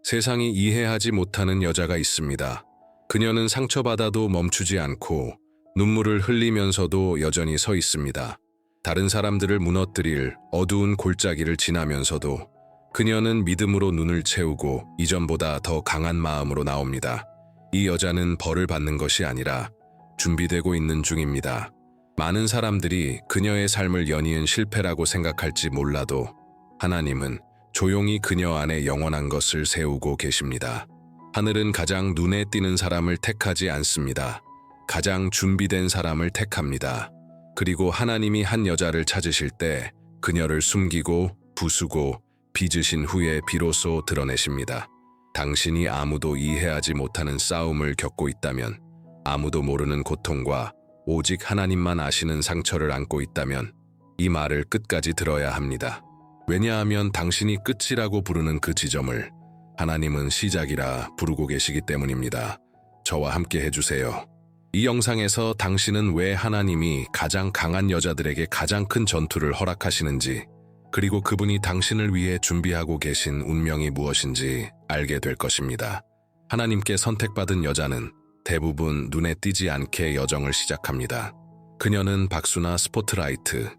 세상이 이해하지 못하는 여자가 있습니다. 그녀는 상처받아도 멈추지 않고 눈물을 흘리면서도 여전히 서 있습니다. 다른 사람들을 무너뜨릴 어두운 골짜기를 지나면서도 그녀는 믿음으로 눈을 채우고 이전보다 더 강한 마음으로 나옵니다. 이 여자는 벌을 받는 것이 아니라 준비되고 있는 중입니다. 많은 사람들이 그녀의 삶을 연이은 실패라고 생각할지 몰라도 하나님은 조용히 그녀 안에 영원한 것을 세우고 계십니다. 하늘은 가장 눈에 띄는 사람을 택하지 않습니다. 가장 준비된 사람을 택합니다. 그리고 하나님이 한 여자를 찾으실 때 그녀를 숨기고 부수고 빚으신 후에 비로소 드러내십니다. 당신이 아무도 이해하지 못하는 싸움을 겪고 있다면, 아무도 모르는 고통과 오직 하나님만 아시는 상처를 안고 있다면 이 말을 끝까지 들어야 합니다. 왜냐하면 당신이 끝이라고 부르는 그 지점을 하나님은 시작이라 부르고 계시기 때문입니다. 저와 함께 해주세요. 이 영상에서 당신은 왜 하나님이 가장 강한 여자들에게 가장 큰 전투를 허락하시는지, 그리고 그분이 당신을 위해 준비하고 계신 운명이 무엇인지 알게 될 것입니다. 하나님께 선택받은 여자는 대부분 눈에 띄지 않게 여정을 시작합니다. 그녀는 박수나 스포트라이트,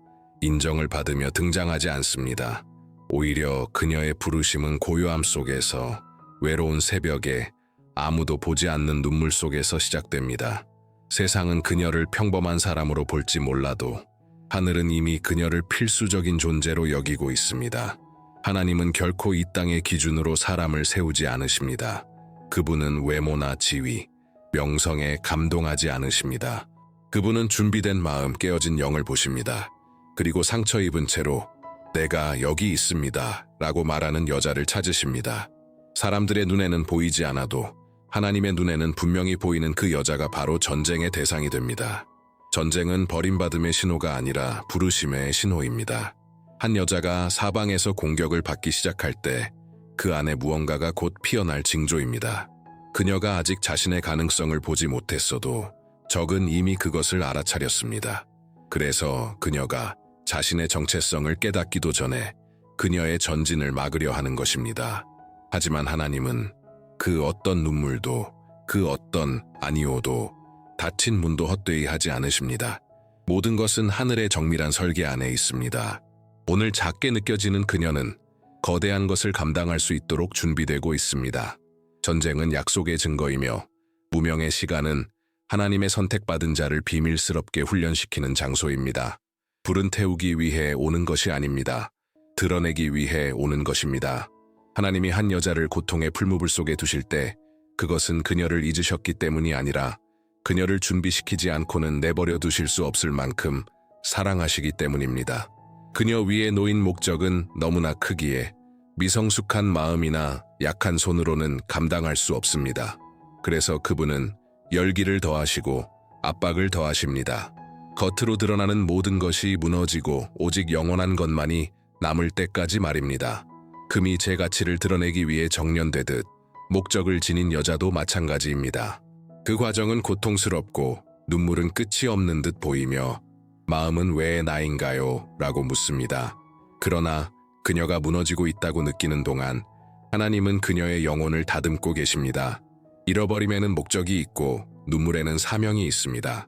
인정을 받으며 등장하지 않습니다. 오히려 그녀의 부르심은 고요함 속에서, 외로운 새벽에, 아무도 보지 않는 눈물 속에서 시작됩니다. 세상은 그녀를 평범한 사람으로 볼지 몰라도 하늘은 이미 그녀를 필수적인 존재로 여기고 있습니다. 하나님은 결코 이 땅의 기준으로 사람을 세우지 않으십니다. 그분은 외모나 지위, 명성에 감동하지 않으십니다. 그분은 준비된 마음, 깨어진 영을 보십니다. 그리고 상처 입은 채로 내가 여기 있습니다 라고 말하는 여자를 찾으십니다. 사람들의 눈에는 보이지 않아도 하나님의 눈에는 분명히 보이는 그 여자가 바로 전쟁의 대상이 됩니다. 전쟁은 버림받음의 신호가 아니라 부르심의 신호입니다. 한 여자가 사방에서 공격을 받기 시작할 때 그 안에 무언가가 곧 피어날 징조입니다. 그녀가 아직 자신의 가능성을 보지 못했어도 적은 이미 그것을 알아차렸습니다. 그래서 그녀가 자신의 정체성을 깨닫기도 전에 그녀의 전진을 막으려 하는 것입니다. 하지만 하나님은 그 어떤 눈물도, 그 어떤 아니오도, 닫힌 문도 헛되이 하지 않으십니다. 모든 것은 하늘의 정밀한 설계 안에 있습니다. 오늘 작게 느껴지는 그녀는 거대한 것을 감당할 수 있도록 준비되고 있습니다. 전쟁은 약속의 증거이며 무명의 시간은 하나님의 선택받은 자를 비밀스럽게 훈련시키는 장소입니다. 불은 태우기 위해 오는 것이 아닙니다. 드러내기 위해 오는 것입니다. 하나님이 한 여자를 고통의 풀무불 속에 두실 때 그것은 그녀를 잊으셨기 때문이 아니라 그녀를 준비시키지 않고는 내버려 두실 수 없을 만큼 사랑하시기 때문입니다. 그녀 위에 놓인 목적은 너무나 크기에 미성숙한 마음이나 약한 손으로는 감당할 수 없습니다. 그래서 그분은 열기를 더하시고 압박을 더하십니다. 겉으로 드러나는 모든 것이 무너지고 오직 영원한 것만이 남을 때까지 말입니다. 금이 제 가치를 드러내기 위해 정련되듯 목적을 지닌 여자도 마찬가지입니다. 그 과정은 고통스럽고 눈물은 끝이 없는 듯 보이며 마음은 왜 나인가요? 라고 묻습니다. 그러나 그녀가 무너지고 있다고 느끼는 동안 하나님은 그녀의 영혼을 다듬고 계십니다. 잃어버림에는 목적이 있고 눈물에는 사명이 있습니다.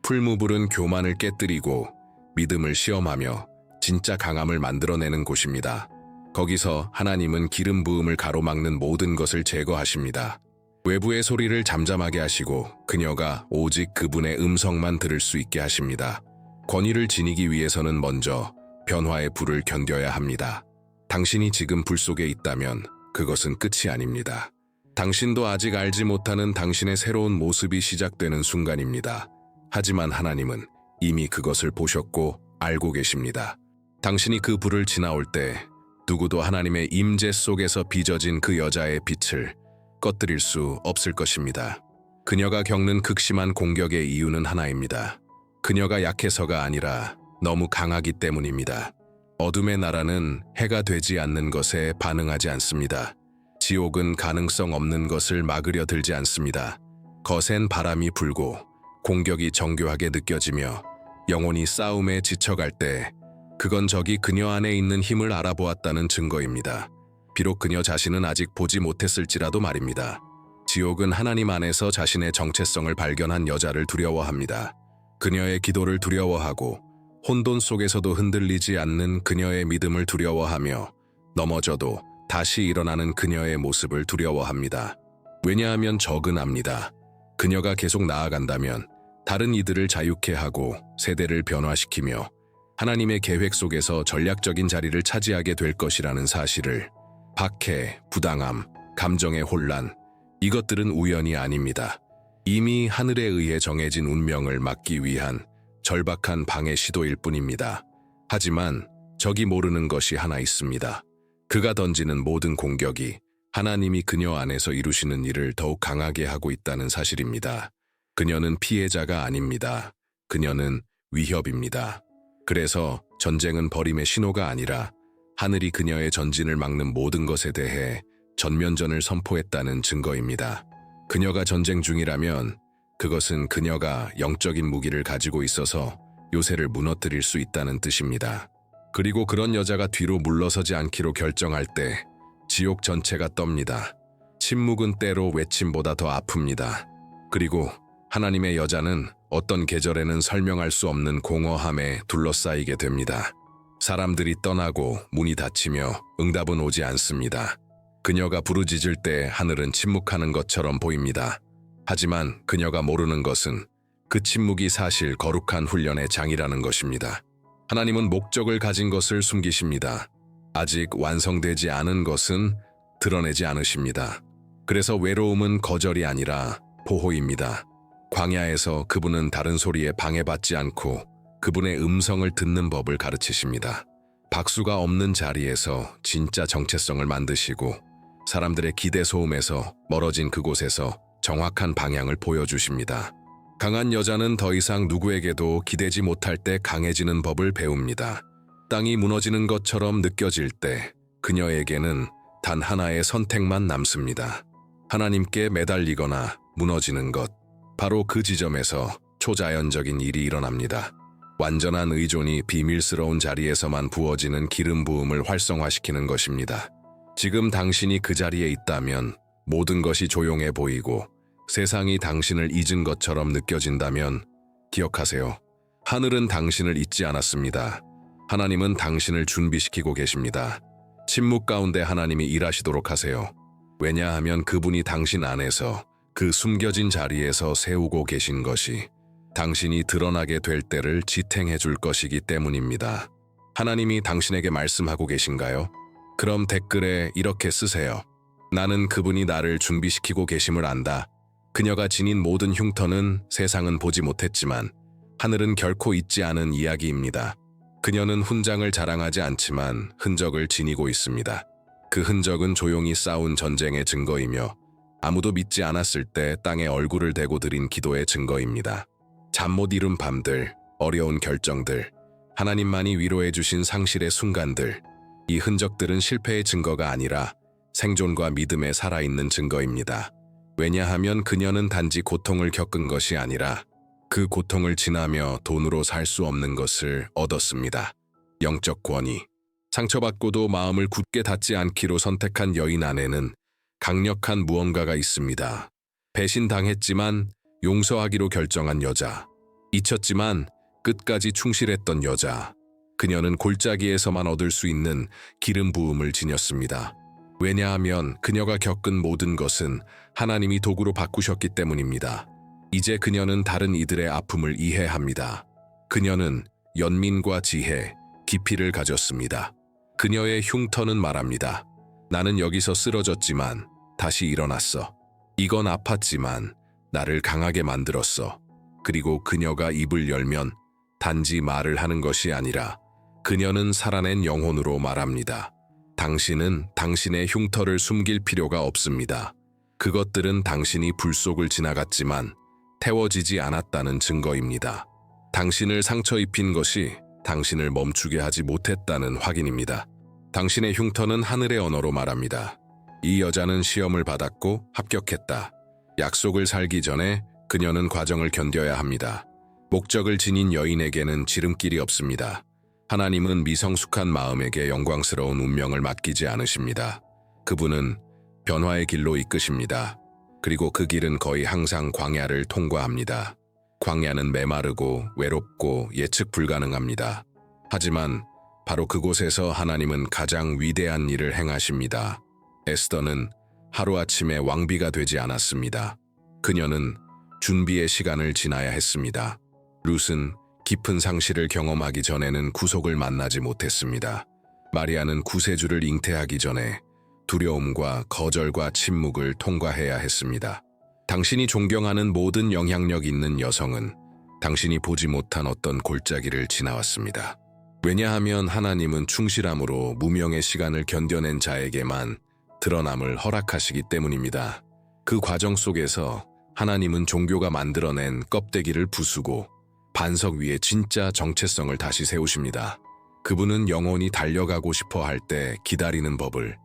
풀무불은 교만을 깨뜨리고 믿음을 시험하며 진짜 강함을 만들어내는 곳입니다. 거기서 하나님은 기름 부음을 가로막는 모든 것을 제거하십니다. 외부의 소리를 잠잠하게 하시고 그녀가 오직 그분의 음성만 들을 수 있게 하십니다. 권위를 지니기 위해서는 먼저 변화의 불을 견뎌야 합니다. 당신이 지금 불 속에 있다면 그것은 끝이 아닙니다. 당신도 아직 알지 못하는 당신의 새로운 모습이 시작되는 순간입니다. 하지만 하나님은 이미 그것을 보셨고 알고 계십니다. 당신이 그 불을 지나올 때 누구도 하나님의 임재 속에서 빚어진 그 여자의 빛을 꺼뜨릴 수 없을 것입니다. 그녀가 겪는 극심한 공격의 이유는 하나입니다. 그녀가 약해서가 아니라 너무 강하기 때문입니다. 어둠의 나라는 해가 되지 않는 것에 반응하지 않습니다. 지옥은 가능성 없는 것을 막으려 들지 않습니다. 거센 바람이 불고 공격이 정교하게 느껴지며 영혼이 싸움에 지쳐갈 때 그건 적이 그녀 안에 있는 힘을 알아보았다는 증거입니다. 비록 그녀 자신은 아직 보지 못했을지라도 말입니다. 지옥은 하나님 안에서 자신의 정체성을 발견한 여자를 두려워합니다. 그녀의 기도를 두려워하고 혼돈 속에서도 흔들리지 않는 그녀의 믿음을 두려워하며 넘어져도 다시 일어나는 그녀의 모습을 두려워합니다. 왜냐하면 적은 압니다. 그녀가 계속 나아간다면 다른 이들을 자유케 하고 세대를 변화시키며 하나님의 계획 속에서 전략적인 자리를 차지하게 될 것이라는 사실을. 박해, 부당함, 감정의 혼란, 이것들은 우연이 아닙니다. 이미 하늘에 의해 정해진 운명을 막기 위한 절박한 방해 시도일 뿐입니다. 하지만 적이 모르는 것이 하나 있습니다. 그가 던지는 모든 공격이 하나님이 그녀 안에서 이루시는 일을 더욱 강하게 하고 있다는 사실입니다. 그녀는 피해자가 아닙니다. 그녀는 위협입니다. 그래서 전쟁은 버림의 신호가 아니라 하늘이 그녀의 전진을 막는 모든 것에 대해 전면전을 선포했다는 증거입니다. 그녀가 전쟁 중이라면 그것은 그녀가 영적인 무기를 가지고 있어서 요새를 무너뜨릴 수 있다는 뜻입니다. 그리고 그런 여자가 뒤로 물러서지 않기로 결정할 때 지옥 전체가 떱니다. 침묵은 때로 외침보다 더 아픕니다. 그리고 하나님의 여자는 어떤 계절에는 설명할 수 없는 공허함에 둘러싸이게 됩니다. 사람들이 떠나고 문이 닫히며 응답은 오지 않습니다. 그녀가 부르짖을 때 하늘은 침묵하는 것처럼 보입니다. 하지만 그녀가 모르는 것은 그 침묵이 사실 거룩한 훈련의 장이라는 것입니다. 하나님은 목적을 가진 것을 숨기십니다. 아직 완성되지 않은 것은 드러내지 않으십니다. 그래서 외로움은 거절이 아니라 보호입니다. 광야에서 그분은 다른 소리에 방해받지 않고 그분의 음성을 듣는 법을 가르치십니다. 박수가 없는 자리에서 진짜 정체성을 만드시고 사람들의 기대 소음에서 멀어진 그곳에서 정확한 방향을 보여주십니다. 강한 여자는 더 이상 누구에게도 기대지 못할 때 강해지는 법을 배웁니다. 땅이 무너지는 것처럼 느껴질 때 그녀에게는 단 하나의 선택만 남습니다. 하나님께 매달리거나 무너지는 것. 바로 그 지점에서 초자연적인 일이 일어납니다. 완전한 의존이 비밀스러운 자리에서만 부어지는 기름 부음을 활성화시키는 것입니다. 지금 당신이 그 자리에 있다면 모든 것이 조용해 보이고 세상이 당신을 잊은 것처럼 느껴진다면 기억하세요. 하늘은 당신을 잊지 않았습니다. 하나님은 당신을 준비시키고 계십니다. 침묵 가운데 하나님이 일하시도록 하세요. 왜냐하면 그분이 당신 안에서 그 숨겨진 자리에서 세우고 계신 것이 당신이 드러나게 될 때를 지탱해 줄 것이기 때문입니다. 하나님이 당신에게 말씀하고 계신가요? 그럼 댓글에 이렇게 쓰세요. 나는 그분이 나를 준비시키고 계심을 안다. 그녀가 지닌 모든 흉터는 세상은 보지 못했지만 하늘은 결코 잊지 않은 이야기입니다. 그녀는 훈장을 자랑하지 않지만 흔적을 지니고 있습니다. 그 흔적은 조용히 싸운 전쟁의 증거이며 아무도 믿지 않았을 때 땅에 얼굴을 대고 드린 기도의 증거입니다. 잠 못 이룬 밤들, 어려운 결정들, 하나님만이 위로해 주신 상실의 순간들, 이 흔적들은 실패의 증거가 아니라 생존과 믿음에 살아있는 증거입니다. 왜냐하면 그녀는 단지 고통을 겪은 것이 아니라 그 고통을 지나며 돈으로 살 수 없는 것을 얻었습니다. 영적 권위. 상처받고도 마음을 굳게 닫지 않기로 선택한 여인 안에는 강력한 무언가가 있습니다. 배신당했지만 용서하기로 결정한 여자. 잊혔지만 끝까지 충실했던 여자. 그녀는 골짜기에서만 얻을 수 있는 기름 부음을 지녔습니다. 왜냐하면 그녀가 겪은 모든 것은 하나님이 도구로 바꾸셨기 때문입니다. 이제 그녀는 다른 이들의 아픔을 이해합니다. 그녀는 연민과 지혜, 깊이를 가졌습니다. 그녀의 흉터는 말합니다. 나는 여기서 쓰러졌지만 다시 일어났어. 이건 아팠지만 나를 강하게 만들었어. 그리고 그녀가 입을 열면 단지 말을 하는 것이 아니라 그녀는 살아낸 영혼으로 말합니다. 당신은 당신의 흉터를 숨길 필요가 없습니다. 그것들은 당신이 불 속을 지나갔지만 태워지지 않았다는 증거입니다. 당신을 상처 입힌 것이 당신을 멈추게 하지 못했다는 확인입니다. 당신의 흉터는 하늘의 언어로 말합니다. 이 여자는 시험을 받았고 합격했다. 약속을 살기 전에 그녀는 과정을 견뎌야 합니다. 목적을 지닌 여인에게는 지름길이 없습니다. 하나님은 미성숙한 마음에게 영광스러운 운명을 맡기지 않으십니다. 그분은 변화의 길로 이끄십니다. 그리고 그 길은 거의 항상 광야를 통과합니다. 광야는 메마르고 외롭고 예측 불가능합니다. 하지만 바로 그곳에서 하나님은 가장 위대한 일을 행하십니다. 에스더는 하루아침에 왕비가 되지 않았습니다. 그녀는 준비의 시간을 지나야 했습니다. 룻은 깊은 상실을 경험하기 전에는 구속을 만나지 못했습니다. 마리아는 구세주를 잉태하기 전에 두려움과 거절과 침묵을 통과해야 했습니다. 당신이 존경하는 모든 영향력 있는 여성은 당신이 보지 못한 어떤 골짜기를 지나왔습니다. 왜냐하면 하나님은 충실함으로 무명의 시간을 견뎌낸 자에게만 드러남을 허락하시기 때문입니다. 그 과정 속에서 하나님은 종교가 만들어낸 껍데기를 부수고 반석 위에 진짜 정체성을 다시 세우십니다. 그분은 영혼이 달려가고 싶어 할 때 기다리는 법을,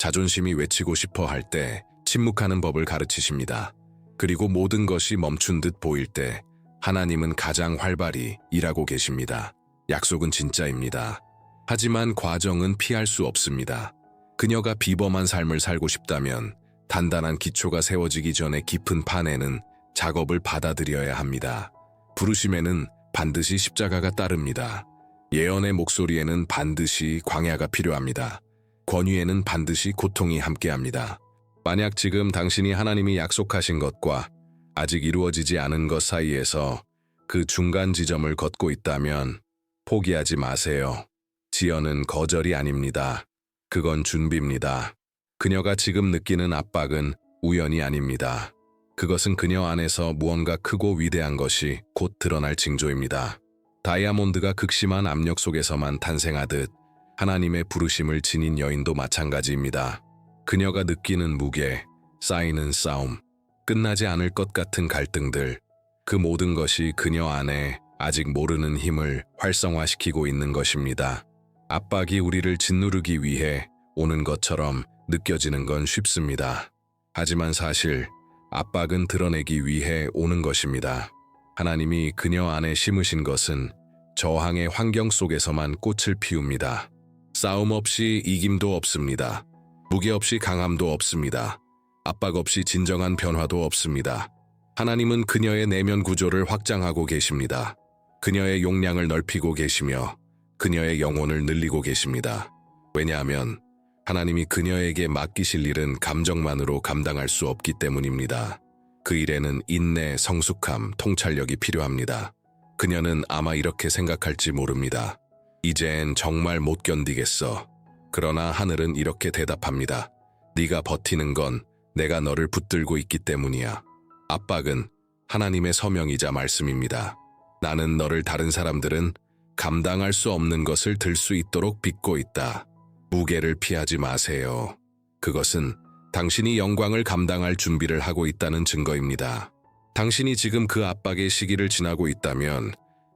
자존심이 외치고 싶어 할 때 침묵하는 법을 가르치십니다. 그리고 모든 것이 멈춘 듯 보일 때 하나님은 가장 활발히 일하고 계십니다. 약속은 진짜입니다. 하지만 과정은 피할 수 없습니다. 그녀가 비범한 삶을 살고 싶다면 단단한 기초가 세워지기 전에 깊은 판에는 작업을 받아들여야 합니다. 부르심에는 반드시 십자가가 따릅니다. 예언의 목소리에는 반드시 광야가 필요합니다. 권위에는 반드시 고통이 함께합니다. 만약 지금 당신이 하나님이 약속하신 것과 아직 이루어지지 않은 것 사이에서 그 중간 지점을 걷고 있다면 포기하지 마세요. 지연은 거절이 아닙니다. 그건 준비입니다. 그녀가 지금 느끼는 압박은 우연이 아닙니다. 그것은 그녀 안에서 무언가 크고 위대한 것이 곧 드러날 징조입니다. 다이아몬드가 극심한 압력 속에서만 탄생하듯 하나님의 부르심을 지닌 여인도 마찬가지입니다. 그녀가 느끼는 무게, 쌓이는 싸움, 끝나지 않을 것 같은 갈등들, 그 모든 것이 그녀 안에 아직 모르는 힘을 활성화시키고 있는 것입니다. 압박이 우리를 짓누르기 위해 오는 것처럼 느껴지는 건 쉽습니다. 하지만 사실 압박은 드러내기 위해 오는 것입니다. 하나님이 그녀 안에 심으신 것은 저항의 환경 속에서만 꽃을 피웁니다. 싸움 없이 이김도 없습니다. 무게 없이 강함도 없습니다. 압박 없이 진정한 변화도 없습니다. 하나님은 그녀의 내면 구조를 확장하고 계십니다. 그녀의 용량을 넓히고 계시며 그녀의 영혼을 늘리고 계십니다. 왜냐하면 하나님이 그녀에게 맡기실 일은 감정만으로 감당할 수 없기 때문입니다. 그 일에는 인내, 성숙함, 통찰력이 필요합니다. 그녀는 아마 이렇게 생각할지 모릅니다. 이젠 정말 못 견디겠어. 그러나 하늘은 이렇게 대답합니다. 네가 버티는 건 내가 너를 붙들고 있기 때문이야. 압박은 하나님의 서명이자 말씀입니다. 나는 너를 다른 사람들은 감당할 수 없는 것을 들 수 있도록 빚고 있다. 무게를 피하지 마세요. 그것은 당신이 영광을 감당할 준비를 하고 있다는 증거입니다. 당신이 지금 그 압박의 시기를 지나고 있다면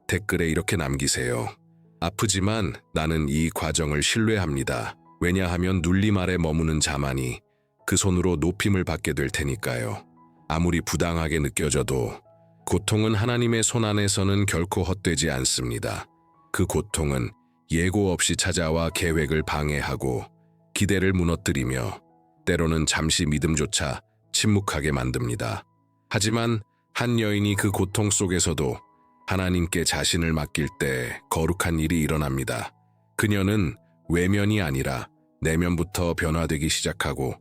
댓글에 이렇게 남기세요. 아프지만 나는 이 과정을 신뢰합니다. 왜냐하면 눌림 아래 머무는 자만이 그 손으로 높임을 받게 될 테니까요. 아무리 부당하게 느껴져도 고통은 하나님의 손 안에서는 결코 헛되지 않습니다. 그 고통은 예고 없이 찾아와 계획을 방해하고 기대를 무너뜨리며 때로는 잠시 믿음조차 침묵하게 만듭니다. 하지만 한 여인이 그 고통 속에서도 하나님께 자신을 맡길 때 거룩한 일이 일어납니다. 그녀는 외면이 아니라 내면부터 변화되기 시작하고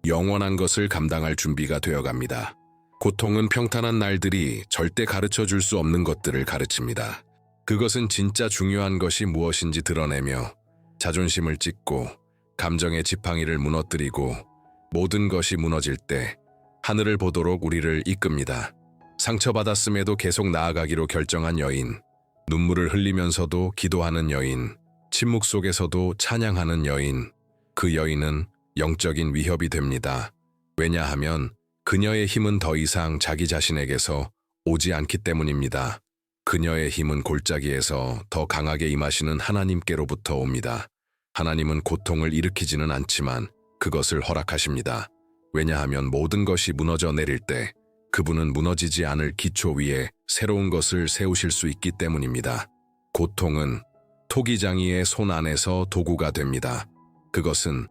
영원한 것을 감당할 준비가 되어갑니다. 고통은 평탄한 날들이 절대 가르쳐 줄 수 없는 것들을 가르칩니다. 그것은 진짜 중요한 것이 무엇인지 드러내며 자존심을 찢고 감정의 지팡이를 무너뜨리고 모든 것이 무너질 때 하늘을 보도록 우리를 이끕니다. 상처받았음에도 계속 나아가기로 결정한 여인, 눈물을 흘리면서도 기도하는 여인, 침묵 속에서도 찬양하는 여인, 그 여인은 영적인 위협이 됩니다. 왜냐하면 그녀의 힘은 더 이상 자기 자신에게서 오지 않기 때문입니다. 그녀의 힘은 골짜기에서 더 강하게 임하시는 하나님께로부터 옵니다. 하나님은 고통을 일으키지는 않지만 그것을 허락하십니다. 왜냐하면 모든 것이 무너져 내릴 때 그분은 무너지지 않을 기초 위에 새로운 것을 세우실 수 있기 때문입니다. 고통은 토기장이의 손 안에서 도구가 됩니다. 그것은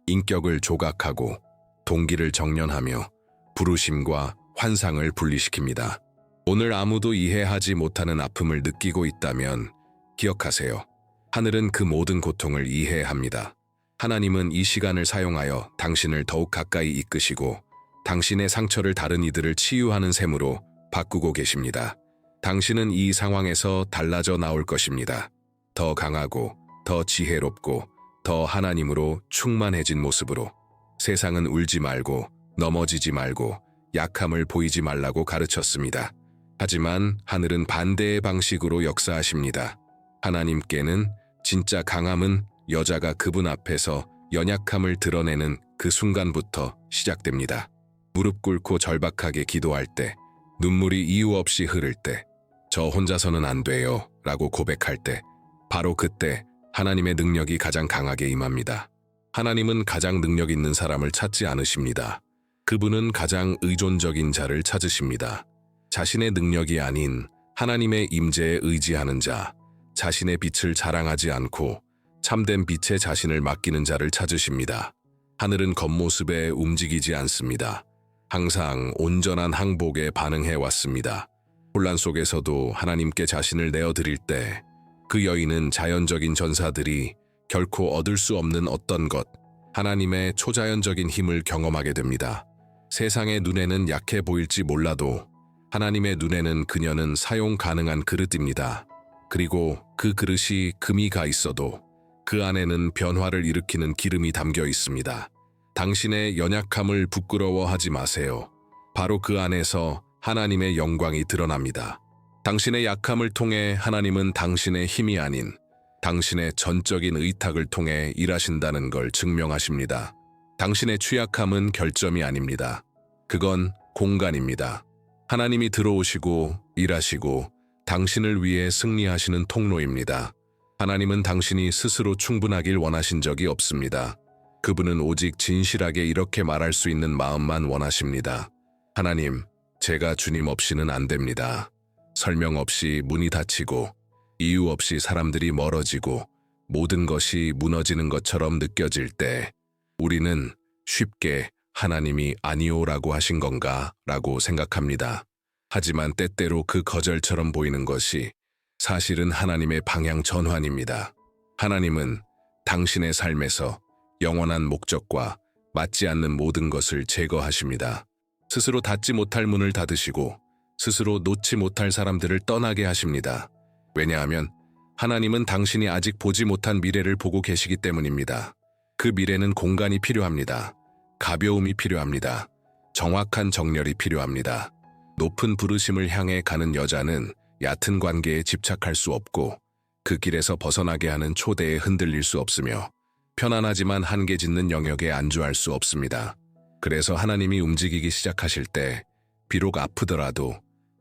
인격을 조각하고 동기를 정련하며 부르심과 환상을 분리시킵니다. 오늘 아무도 이해하지 못하는 아픔을 느끼고 있다면 기억하세요. 하늘은 그 모든 고통을 이해합니다. 하나님은 이 시간을 사용하여 당신을 더욱 가까이 이끄시고 당신의 상처를 다른 이들을 치유하는 셈으로 바꾸고 계십니다. 당신은 이 상황에서 달라져 나올 것입니다. 더 강하고 더 지혜롭고 더 하나님으로 충만해진 모습으로. 세상은 울지 말고 넘어지지 말고 약함을 보이지 말라고 가르쳤습니다. 하지만 하늘은 반대의 방식으로 역사하십니다. 하나님께는 진짜 강함은 여자가 그분 앞에서 연약함을 드러내는 그 순간부터 시작됩니다. 무릎 꿇고 절박하게 기도할 때, 눈물이 이유 없이 흐를 때, 저 혼자서는 안 돼요 라고 고백할 때, 바로 그때 하나님의 능력이 가장 강하게 임합니다. 하나님은 가장 능력 있는 사람을 찾지 않으십니다. 그분은 가장 의존적인 자를 찾으십니다. 자신의 능력이 아닌 하나님의 임재에 의지하는 자, 자신의 빛을 자랑하지 않고 참된 빛에 자신을 맡기는 자를 찾으십니다. 하늘은 겉모습에 움직이지 않습니다. 항상 온전한 항복에 반응해 왔습니다. 혼란 속에서도 하나님께 자신을 내어드릴 때 그 여인은 자연적인 전사들이 결코 얻을 수 없는 어떤 것, 하나님의 초자연적인 힘을 경험하게 됩니다. 세상의 눈에는 약해 보일지 몰라도 하나님의 눈에는 그녀는 사용 가능한 그릇입니다. 그리고 그 그릇이 금이 가 있어도 그 안에는 변화를 일으키는 기름이 담겨 있습니다. 당신의 연약함을 부끄러워하지 마세요. 바로 그 안에서 하나님의 영광이 드러납니다. 당신의 약함을 통해 하나님은 당신의 힘이 아닌 당신의 전적인 의탁을 통해 일하신다는 걸 증명하십니다. 당신의 취약함은 결점이 아닙니다. 그건 공간입니다. 하나님이 들어오시고 일하시고 당신을 위해 승리하시는 통로입니다. 하나님은 당신이 스스로 충분하길 원하신 적이 없습니다. 그분은 오직 진실하게 이렇게 말할 수 있는 마음만 원하십니다. 하나님, 제가 주님 없이는 안 됩니다. 설명 없이 문이 닫히고 이유 없이 사람들이 멀어지고 모든 것이 무너지는 것처럼 느껴질 때 우리는 쉽게 하나님이 아니오라고 하신 건가 라고 생각합니다. 하지만 때때로 그 거절처럼 보이는 것이 사실은 하나님의 방향 전환입니다. 하나님은 당신의 삶에서 영원한 목적과 맞지 않는 모든 것을 제거하십니다. 스스로 닫지 못할 문을 닫으시고 스스로 놓지 못할 사람들을 떠나게 하십니다. 왜냐하면 하나님은 당신이 아직 보지 못한 미래를 보고 계시기 때문입니다. 그 미래는 공간이 필요합니다. 가벼움이 필요합니다. 정확한 정렬이 필요합니다. 높은 부르심을 향해 가는 여자는 얕은 관계에 집착할 수 없고 그 길에서 벗어나게 하는 초대에 흔들릴 수 없으며 편안하지만 한계 짓는 영역에 안주할 수 없습니다. 그래서 하나님이 움직이기 시작하실 때 비록 아프더라도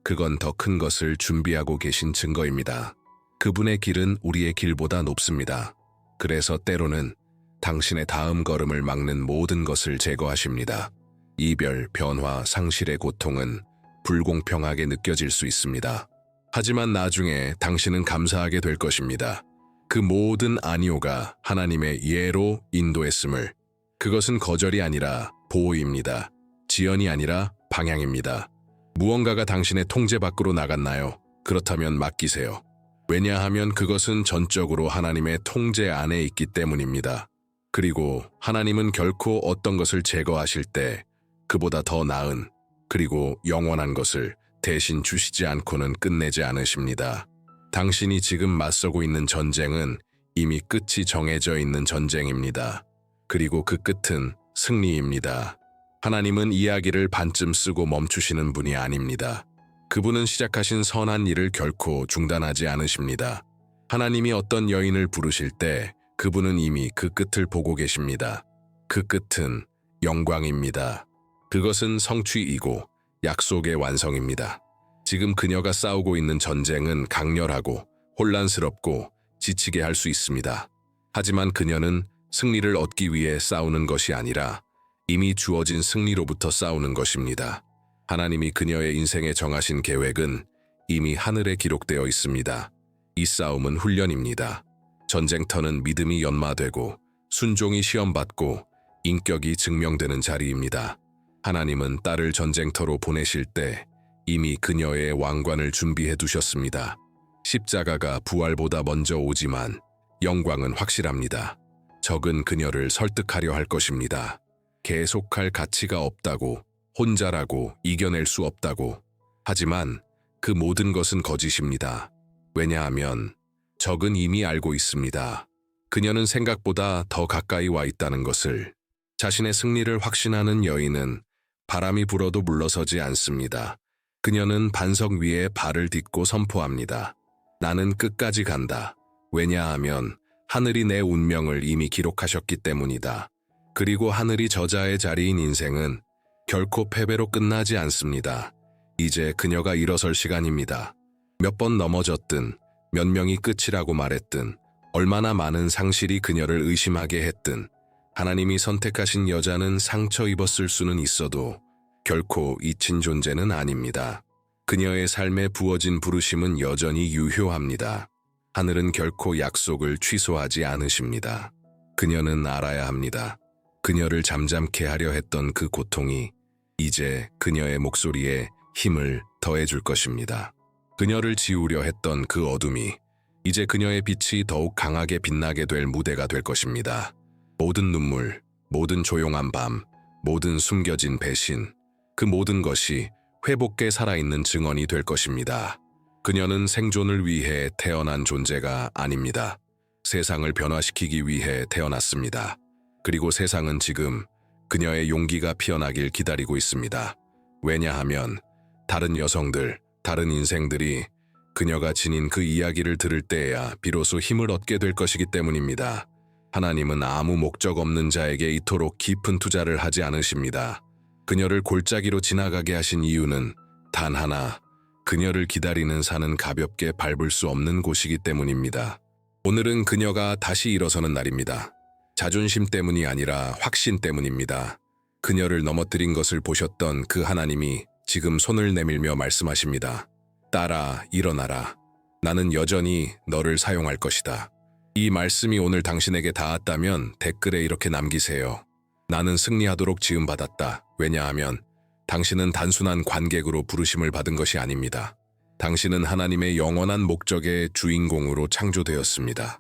그건 더 큰 것을 준비하고 계신 증거입니다. 그분의 길은 우리의 길보다 높습니다. 그래서 때로는 당신의 다음 걸음을 막는 모든 것을 제거하십니다. 이별, 변화, 상실의 고통은 불공평하게 느껴질 수 있습니다. 하지만 나중에 당신은 감사하게 될 것입니다. 그 모든 아니오가 하나님의 예로 인도했음을. 그것은 거절이 아니라 보호입니다. 지연이 아니라 방향입니다. 무언가가 당신의 통제 밖으로 나갔나요? 그렇다면 맡기세요. 왜냐하면 그것은 전적으로 하나님의 통제 안에 있기 때문입니다. 그리고 하나님은 결코 어떤 것을 제거하실 때 그보다 더 나은 그리고 영원한 것을 대신 주시지 않고는 끝내지 않으십니다. 당신이 지금 맞서고 있는 전쟁은 이미 끝이 정해져 있는 전쟁입니다. 그리고 그 끝은 승리입니다. 하나님은 이야기를 반쯤 쓰고 멈추시는 분이 아닙니다. 그분은 시작하신 선한 일을 결코 중단하지 않으십니다. 하나님이 어떤 여인을 부르실 때 그분은 이미 그 끝을 보고 계십니다. 그 끝은 영광입니다. 그것은 성취이고 약속의 완성입니다. 지금 그녀가 싸우고 있는 전쟁은 강렬하고 혼란스럽고 지치게 할 수 있습니다. 하지만 그녀는 승리를 얻기 위해 싸우는 것이 아니라 이미 주어진 승리로부터 싸우는 것입니다. 하나님이 그녀의 인생에 정하신 계획은 이미 하늘에 기록되어 있습니다. 이 싸움은 훈련입니다. 전쟁터는 믿음이 연마되고 순종이 시험받고 인격이 증명되는 자리입니다. 하나님은 딸을 전쟁터로 보내실 때 이미 그녀의 왕관을 준비해 두셨습니다. 십자가가 부활보다 먼저 오지만 영광은 확실합니다. 적은 그녀를 설득하려 할 것입니다. 계속할 가치가 없다고, 혼자라고, 이겨낼 수 없다고. 하지만 그 모든 것은 거짓입니다. 왜냐하면 적은 이미 알고 있습니다. 그녀는 생각보다 더 가까이 와 있다는 것을. 자신의 승리를 확신하는 여인은 바람이 불어도 물러서지 않습니다. 그녀는 반석 위에 발을 딛고 선포합니다. 나는 끝까지 간다. 왜냐하면 하늘이 내 운명을 이미 기록하셨기 때문이다. 그리고 하늘이 저자의 자리인 인생은 결코 패배로 끝나지 않습니다. 이제 그녀가 일어설 시간입니다. 몇 번 넘어졌든, 몇 명이 끝이라고 말했든, 얼마나 많은 상실이 그녀를 의심하게 했든, 하나님이 선택하신 여자는 상처 입었을 수는 있어도 결코 잊힌 존재는 아닙니다. 그녀의 삶에 부어진 부르심은 여전히 유효합니다. 하늘은 결코 약속을 취소하지 않으십니다. 그녀는 알아야 합니다. 그녀를 잠잠케 하려 했던 그 고통이 이제 그녀의 목소리에 힘을 더해줄 것입니다. 그녀를 지우려 했던 그 어둠이 이제 그녀의 빛이 더욱 강하게 빛나게 될 무대가 될 것입니다. 모든 눈물, 모든 조용한 밤, 모든 숨겨진 배신, 그 모든 것이 회복해 살아있는 증언이 될 것입니다. 그녀는 생존을 위해 태어난 존재가 아닙니다. 세상을 변화시키기 위해 태어났습니다. 그리고 세상은 지금 그녀의 용기가 피어나길 기다리고 있습니다. 왜냐하면 다른 여성들, 다른 인생들이 그녀가 지닌 그 이야기를 들을 때에야 비로소 힘을 얻게 될 것이기 때문입니다. 하나님은 아무 목적 없는 자에게 이토록 깊은 투자를 하지 않으십니다. 그녀를 골짜기로 지나가게 하신 이유는 단 하나, 그녀를 기다리는 산은 가볍게 밟을 수 없는 곳이기 때문입니다. 오늘은 그녀가 다시 일어서는 날입니다. 자존심 때문이 아니라 확신 때문입니다. 그녀를 넘어뜨린 것을 보셨던 그 하나님이 지금 손을 내밀며 말씀하십니다. 딸아, 일어나라. 나는 여전히 너를 사용할 것이다. 이 말씀이 오늘 당신에게 닿았다면 댓글에 이렇게 남기세요. 나는 승리하도록 지음받았다. 왜냐하면 당신은 단순한 관객으로 부르심을 받은 것이 아닙니다. 당신은 하나님의 영원한 목적의 주인공으로 창조되었습니다.